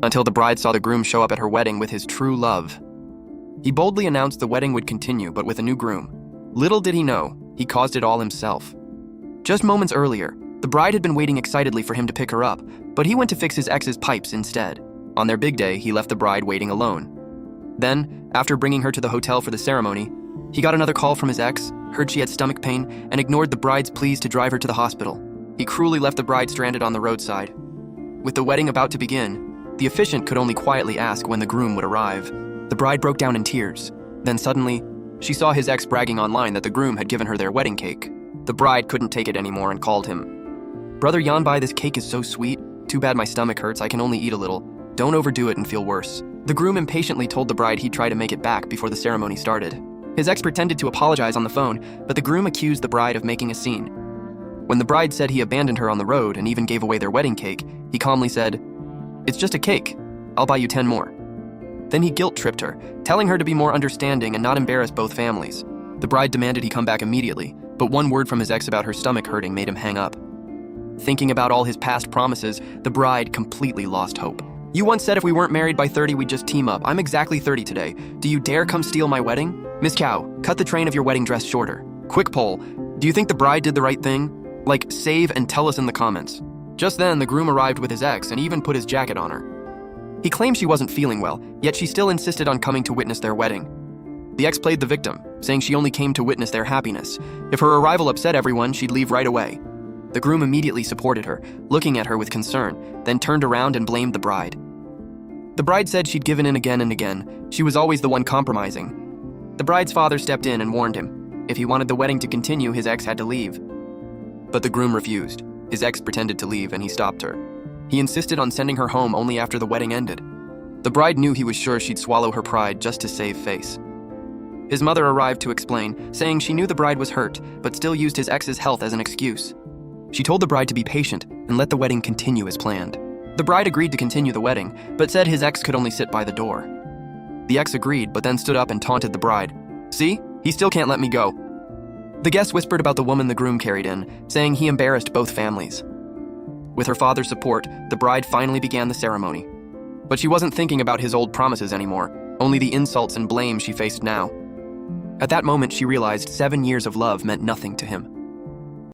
until the bride saw the groom show up at her wedding with his true love. He boldly announced the wedding would continue, but with a new groom. Little did he know, he caused it all himself. Just moments earlier, the bride had been waiting excitedly for him to pick her up, but he went to fix his ex's pipes instead. On their big day, he left the bride waiting alone. Then, after bringing her to the hotel for the ceremony, he got another call from his ex, heard she had stomach pain, and ignored the bride's pleas to drive her to the hospital. He cruelly left the bride stranded on the roadside. With the wedding about to begin, the officiant could only quietly ask when the groom would arrive. The bride broke down in tears. Then suddenly, she saw his ex bragging online that the groom had given her their wedding cake. The bride couldn't take it anymore and called him. "Brother Yanbai, this cake is so sweet. Too bad my stomach hurts, I can only eat a little. Don't overdo it and feel worse." The groom impatiently told the bride he'd try to make it back before the ceremony started. His ex pretended to apologize on the phone, but the groom accused the bride of making a scene. When the bride said he abandoned her on the road and even gave away their wedding cake, he calmly said, "It's just a cake. I'll buy you 10 more. Then he guilt-tripped her, telling her to be more understanding and not embarrass both families. The bride demanded he come back immediately, but one word from his ex about her stomach hurting made him hang up. Thinking about all his past promises, the bride completely lost hope. "You once said if we weren't married by 30, we'd just team up. I'm exactly 30 today. Do you dare come steal my wedding? Miss Chow, cut the train of your wedding dress shorter. Quick poll, do you think the bride did the right thing? Like, save and tell us in the comments." Just then, the groom arrived with his ex and even put his jacket on her. He claimed she wasn't feeling well, yet she still insisted on coming to witness their wedding. The ex played the victim, saying she only came to witness their happiness. If her arrival upset everyone, she'd leave right away. The groom immediately supported her, looking at her with concern, then turned around and blamed the bride. The bride said she'd given in again and again. She was always the one compromising. The bride's father stepped in and warned him. If he wanted the wedding to continue, his ex had to leave. But the groom refused. His ex pretended to leave and he stopped her. He insisted on sending her home only after the wedding ended. The bride knew he was sure she'd swallow her pride just to save face. His mother arrived to explain, saying she knew the bride was hurt, but still used his ex's health as an excuse. She told the bride to be patient and let the wedding continue as planned. The bride agreed to continue the wedding, but said his ex could only sit by the door. The ex agreed, but then stood up and taunted the bride. "See? He still can't let me go." The guests whispered about the woman the groom carried in, saying he embarrassed both families. With her father's support, the bride finally began the ceremony. But she wasn't thinking about his old promises anymore, only the insults and blame she faced now. At that moment, she realized 7 years of love meant nothing to him.